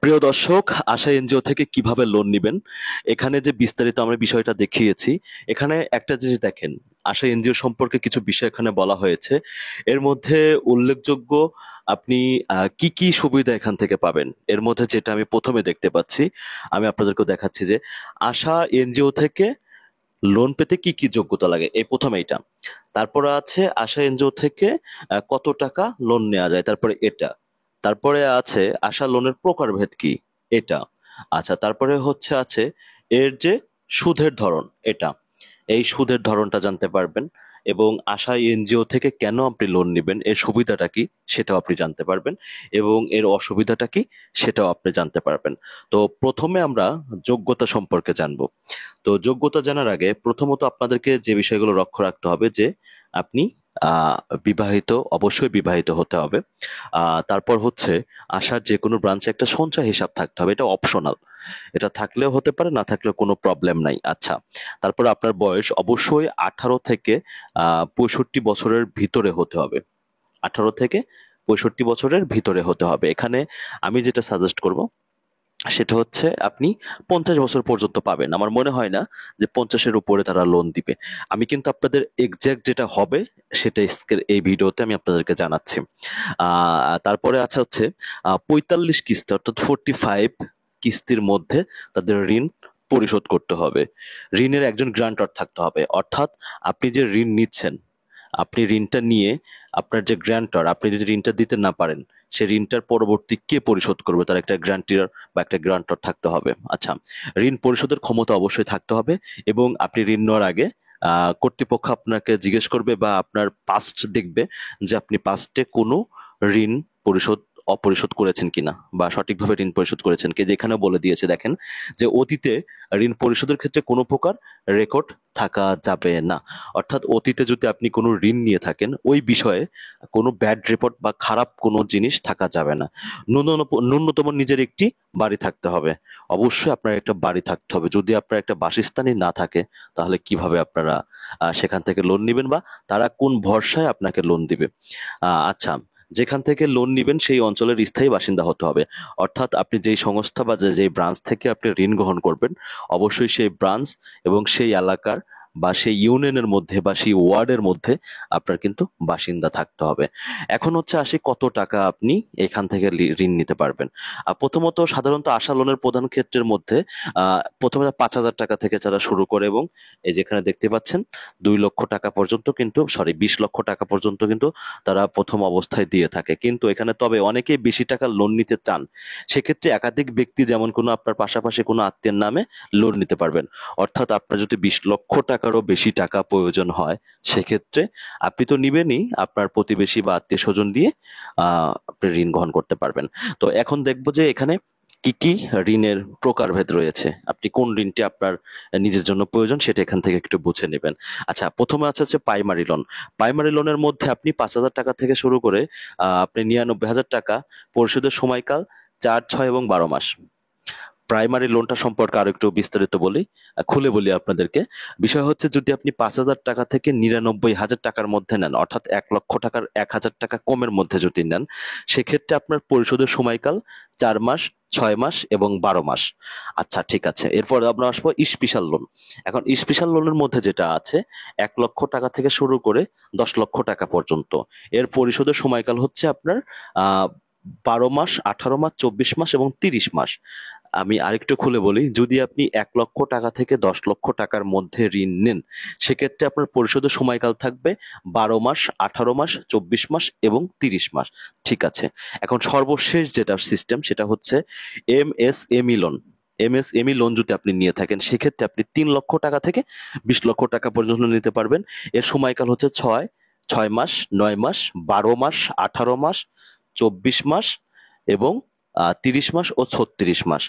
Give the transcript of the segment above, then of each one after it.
প্রিয় দর্শক, আশা এনজিও থেকে কিভাবে লোন নিবেন, এখানে যে বিস্তারিত আমরা বিষয়টা দেখিয়েছি। এখানে একটা জিনিস দেখেন, আশা এনজিও সম্পর্কে কিছু বিষয় এখানে বলা হয়েছে। এর মধ্যে উল্লেখযোগ্য আপনি কি কি সুবিধা এখান থেকে পাবেন, এর মধ্যে যেটা আমি প্রথমে দেখতে পাচ্ছি, আমি আপনাদেরকে দেখাচ্ছি যে আশা এনজিও থেকে লোন পেতে কি কি যোগ্যতা লাগে, এই প্রথমে এটা। তারপরে আছে আশা এনজিও থেকে কত টাকা লোন নেওয়া যায়, তারপরে এটা। তারপরে আছে আশা লোনের প্রকারভেদ কি, এটা। আচ্ছা, তারপরে আছে এর যে সুদের ধরন, এটা। এই সুদের ধরনটা জানতে পারবেন। এবং আশা এনজিও থেকে কেন আপনি লোন নেবেন, এর সুবিধাটা কি সেটাও আপনি জানতে পারবেন। এবং এর অসুবিধাটা কি সেটাও আপনি জানতে পারবেন। তো প্রথমে আমরা যোগ্যতা সম্পর্কে জানবো। তো যোগ্যতা জানার আগে প্রথমত আপনাদেরকে যে বিষয়গুলো লক্ষ্য রাখতে হবে যে আপনি আহ বিবাহিত, অবশ্যই বিবাহিত হতে হবে। তারপর আশার যে কোনো ব্রাঞ্চে একটা সঞ্চয় হিসাব থাকতে হবে, এটা অপশনাল। এটা থাকলেও হতে পারে, না থাকলেও কোনো প্রবলেম নাই। আচ্ছা, তারপর আপনার বয়স অবশ্যই 18 থেকে 65 বছরের ভিতরে হতে হবে। 18 থেকে 65 বছরের ভিতরে হতে হবে। এখানে আমি যেটা সাজেস্ট করব সেটা আপনি 50 বছর পর্যন্ত পাবেন। আমার মনে হয় না যে 50-এর উপরে তারা লোন দিবে। আমি কিন্তু আপনাদের এক্সাক্ট যেটা হবে সেটা এই ভিডিওতে আমি আপনাদেরকে জানাচ্ছি। তারপরে আছে 45 কিস্তি, অর্থাৎ 45 কিস্তির মধ্যে তাদের ঋণ পরিশোধ করতে হবে। ঋণের একজন গ্রান্টর থাকতে হবে, অর্থাৎ আপনি যে ঋণ নিচ্ছেন, আপনি ঋণটা নিয়ে আপনার যে গ্রান্টর, আপনি যদি ঋণটা দিতে না পারেন, সে ঋণটার পরবর্তী কে পরিশোধ করবে, তার একটা গ্রান্টির বা একটা গ্রান্টর থাকতে হবে। আচ্ছা, ঋণ পরিশোধের ক্ষমতা অবশ্যই থাকতে হবে। এবং আপনি ঋণ নেওয়ার আগে কর্তৃপক্ষ আপনাকে জিজ্ঞেস করবে বা আপনার পাস্ট দেখবে যে আপনি পাস্টে কোনো ঋণ পরিশোধ অপরিশোধ করেছেন কিনা, বা সঠিকভাবে ঋণ পরিশোধ করেছেন কি। যেখানে বলে দিয়েছে দেখেন যে অতীতে ঋণ পরিশোধের ক্ষেত্রে কোনো প্রকার রেকর্ড থাকা যাবে না। অর্থাৎ অতীতে যদি আপনি কোনো ঋণ নিয়ে থাকেন, ওই বিষয়ে কোনো ব্যাড রিপোর্ট বা খারাপ কোনো জিনিস থাকা যাবে না। ন্যূনতম নিজের একটি বাড়ি থাকতে হবে। অবশ্যই আপনার একটা বাড়ি থাকতে হবে। যদি আপনার একটা বাসস্থানই না থাকে, তাহলে কিভাবে আপনারা সেখান থেকে লোন নেবেন, বা তারা কোন ভরসায় আপনাকে লোন দিবে। আচ্ছা, যেখান থেকে লোন নিবেন সেই অঞ্চলের স্থায়ী বাসিন্দা হতে হবে। অর্থাৎ আপনি যেই সংস্থা বা যেই ব্রাঞ্চ থেকে আপনি ঋণ গ্রহণ করবেন, অবশ্যই সেই ব্রাঞ্চ এবং সেই এলাকার বা সেই ইউনিয়নের মধ্যে বা সেই ওয়ার্ডের মধ্যে আপনার কিন্তু বাসিন্দা থাকতে হবে। এখন আসি কত টাকা আপনি এখান থেকে ঋণ নিতে পারবেন। প্রথমত সাধারণত আশা লোনের প্রধান ক্ষেত্রের মধ্যে প্রথমে 5,000 টাকা থেকে তারা শুরু করে, এবং এই যেখানে দেখতে পাচ্ছেন 2 লক্ষ টাকা পর্যন্ত, কিন্তু 20 লক্ষ টাকা পর্যন্ত কিন্তু তারা প্রথম অবস্থায় দিয়ে থাকে। কিন্তু এখানে তবে অনেকেই বেশি টাকা লোন নিতে চান, সেক্ষেত্রে একাধিক ব্যক্তি, যেমন কোনো আপনার পাশাপাশি কোনো আত্মীয়ের নামে লোন নিতে পারবেন। অর্থাৎ আপনার যদি 20 লক্ষ টাকারও বেশি টাকা প্রয়োজন হয়, সেক্ষেত্রে আপনি তো নিবেনই, আপনার প্রতিবেশী বা আত্মীয় স্বজন দিয়ে আপনি ঋণ গ্রহণ করতে পারবেন। তো এখন দেখবো যে এখানে কি কি ঋণের প্রকারভেদ রয়েছে, আপনি কোন ঋণটি আপনার নিজের জন্য প্রয়োজন সেটা এখান থেকে একটু বুঝে নেবেন। আচ্ছা, প্রথমে হচ্ছে প্রাইমারি লোন। প্রাইমারি লোনের মধ্যে আপনি 5,000 টাকা থেকে শুরু করে আপনি 99,000 টাকা, পরিশোধের সময়কাল 4, 6 এবং 12 মাস। প্রাইমারি লোনটা সম্পর্কে আরো একটু বিস্তারিত বলি, খুলে বলি আপনাদেরকে। বিষয় যদি আপনি 5,000 টাকা থেকে 99,000 টাকার মধ্যে নেন, অর্থাৎ 1 লক্ষ টাকার 1,000 টাকা কমের মধ্যে যদি নেন, সেক্ষেত্রে আপনার পরিশোধের সময়কাল 4 মাস, 6 মাস এবং 12 মাস। আচ্ছা, ঠিক আছে, এরপর আমরা আসবো স্পেশাল লোন। এখন স্পেশাল লোনের মধ্যে যেটা আছে, 1 লক্ষ টাকা থেকে শুরু করে 10 লক্ষ টাকা পর্যন্ত। এর পরিশোধের সময়কাল আপনার আহ 12 মাস, 18 মাস, 24 মাস এবং 30 মাস। আমি আরেকটু খুলে বলি, যদি আপনি 1 লক্ষ টাকা থেকে 10 লক্ষ টাকার মধ্যে ঋণ নেন, সেক্ষেত্রে আপনার পরিশোধের সময়কাল থাকবে 12 মাস, 18 মাস, 24 মাস এবং 30 মাস। ঠিক আছে, এখন সর্বশেষ যেটা সিস্টেম সেটা এমএসএমই লোন। এমএসএমই লোন যদি আপনি নিয়ে থাকেন, সেক্ষেত্রে আপনি 3 লক্ষ টাকা থেকে 20 লক্ষ টাকা পর্যন্ত নিতে পারবেন। এর সময়কাল 6 মাস, 9 মাস, 12 মাস, 18 মাস, 24 মাস এবং 30 মাস ও 36 মাস।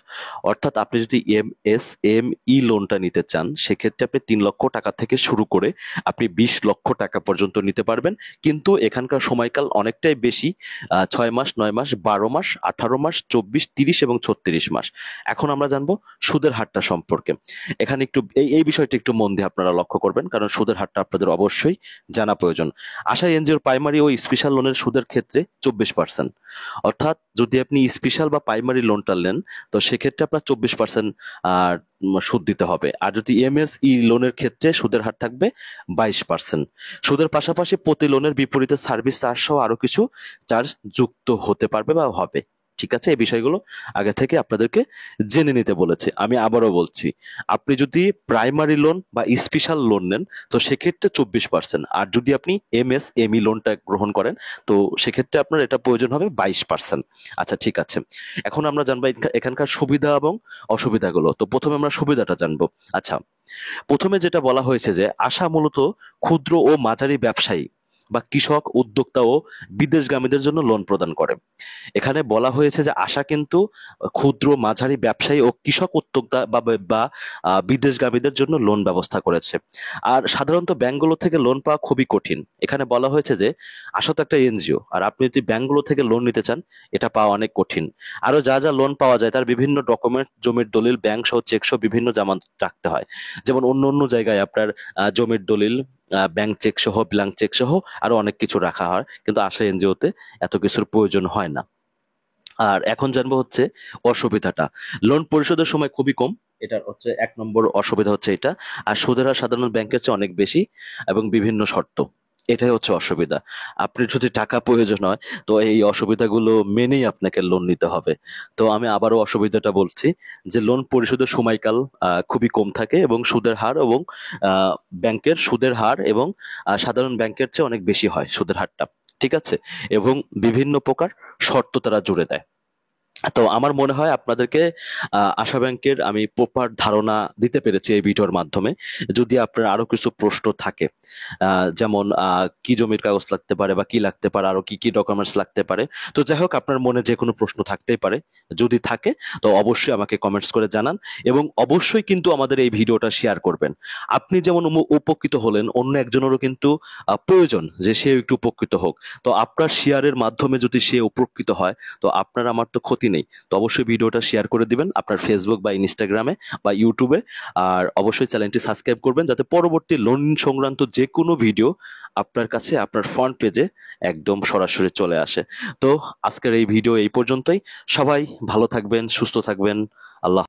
অর্থাৎ আপনি যদি এমএসএমই লোনটা নিতে চান, সেক্ষেত্রে আপনি 3 লক্ষ টাকা থেকে শুরু করে আপনি 20 লক্ষ টাকা পর্যন্ত নিতে পারবেন। কিন্তু এখানকার সময়কাল অনেকটাই বেশি, 6 মাস, 9 মাস, 12 মাস, 18 মাস, 24, 30 এবং 36 মাস। এখন আমরা জানবো সুদের হারটা সম্পর্কে। এখানে একটু এই বিষয়টা একটু মন দিয়ে আপনারা লক্ষ্য করবেন, কারণ সুদের হারটা আপনাদের অবশ্যই জানা প্রয়োজন। আশা এনজিওর প্রাইমারি ও স্পেশাল লোনের সুদের ক্ষেত্রে 24%। অর্থাৎ যদি আপনি স্পেশাল বা প্রাইমারি লোনটা নেন, তো সেক্ষেত্রে আপনার 24% সুদ দিতে হবে। আর যদি এমএসই লোনের ক্ষেত্রে সুদের হার থাকবে 22%। সুদের পাশাপাশি প্রতি লোনের বিপরীতে সার্ভিস চার্জ সহ আরো কিছু চার্জ যুক্ত হতে পারবে বা হবে। ঠিক আছে, এই বিষয়গুলো আগে থেকে আপনাদেরকে জেনে নিতে বলেছে। আমি আবারও বলছি, আপনি যদি প্রাইমারি লোন বা স্পেশাল লোন নেন, তো সেক্ষেত্রে 24%। আর যদি আপনি এমএসএমই লোনটা গ্রহণ করেন, তো সেক্ষেত্রে আপনার এটা প্রয়োজন হবে 22%। আচ্ছা, ঠিক আছে। এখন আমরা জানবো এখানকার সুবিধা এবং অসুবিধাগুলো। তো প্রথমে আমরা সুবিধাটা জানবো। আচ্ছা, প্রথমে যেটা বলা হয়েছে যে আশা মূলত ক্ষুদ্র ও মাঝারি ব্যবসায়ী বা কৃষক, উদ্যোক্তা ও বিদেশগামীদের জন্য লোন প্রদান করে। এখানে বলা হয়েছে যে আশা কিন্তু ক্ষুদ্র, মাঝারি ব্যবসায়ী ও কৃষক উদ্যোক্তা বা বিদেশগামীদের জন্য লোন ব্যবস্থা করেছে। আর সাধারণত ব্যাংকগুলো থেকে লোন পাওয়া খুবই কঠিন। এখানে বলা হয়েছে যে আশা তো একটা এনজিও, আর আপনি যদি ব্যাংকগুলো থেকে লোন নিতে চান, এটা পাওয়া অনেক কঠিন। আরো যা যা লোন পাওয়া যায় তার বিভিন্ন ডকুমেন্ট, জমির দলিল, ব্যাংক সহ চেক সহ বিভিন্ন জামানত রাখতে হয়। যেমন অন্য অন্য জায়গায় আপনার জমির দলিল, ব্যাংক চেক সহ, ব্ল্যাঙ্ক চেক সহ আরো অনেক কিছু রাখা হয়, কিন্তু আশা এনজিওতে এত কিছুর প্রয়োজন হয় না। আর এখন জানবো হচ্ছে অসুবিধাটা। লোন পরিশোধের সময় খুবই কম, এটা হচ্ছে 1 নম্বর অসুবিধা হচ্ছে এটা। আর সুদের হার সাধারণ ব্যাংকের চেয়ে অনেক বেশি এবং বিভিন্ন শর্ত, এটাই হচ্ছে অসুবিধা। আপনি যদি টাকা প্রয়োজন হয়, তো এই অসুবিধাগুলো মেনেই আপনাকে লোন নিতে হবে। তো আমি আবারও অসুবিধাটা বলছি, যে লোন পরিশোধের সময়কাল খুবই কম থাকে এবং সুদের হার এবং ব্যাংকের সুদের হার এবং সাধারণ ব্যাংকের চেয়ে অনেক বেশি হয় সুদের হারটা। ঠিক আছে, এবং বিভিন্ন প্রকার শর্ত তারা জুড়ে দেয়। তো আমার মনে হয় আপনাদেরকে আশা ব্যাংকের আমি প্রপার ধারণা দিতে পেরেছি এই ভিডিওর মাধ্যমে। যদি আপনার আরো কিছু প্রশ্ন থাকে, যেমন কি জমির কাগজ লাগতে পারে বা কি লাগতে পারে, আরো কি কি ডকুমেন্টস লাগতে পারে, তো যাই হোক, আপনার মনে যে কোনো প্রশ্ন থাকতেই পারে। যদি থাকে তো অবশ্যই আমাকে কমেন্টস করে জানান, এবং অবশ্যই কিন্তু আমাদের এই ভিডিওটা শেয়ার করবেন। আপনি যেমন উপকৃত হলেন, অন্য একজনেরও কিন্তু প্রয়োজন যে সে একটু উপকৃত হোক। তো আপনার শেয়ারের মাধ্যমে যদি সে উপকৃত হয়, তো আপনার আমার তো ক্ষতি নেই। তো অবশ্যই ভিডিওটা শেয়ার করে দিবেন আপনার ফেসবুক বা ইনস্টাগ্রামে বা ইউটিউবে। আর অবশ্যই চ্যানেলটি সাবস্ক্রাইব করবেন, যাতে পরবর্তী লোন সংক্রান্ত যে কোনো ভিডিও আপনার কাছে আপনার ফ্রন্ট পেজে একদম সরাসরি চলে আসে। তো আজকের এই ভিডিও এই পর্যন্তই। সবাই ভালো থাকবেন, সুস্থ থাকবেন। আল্লাহ।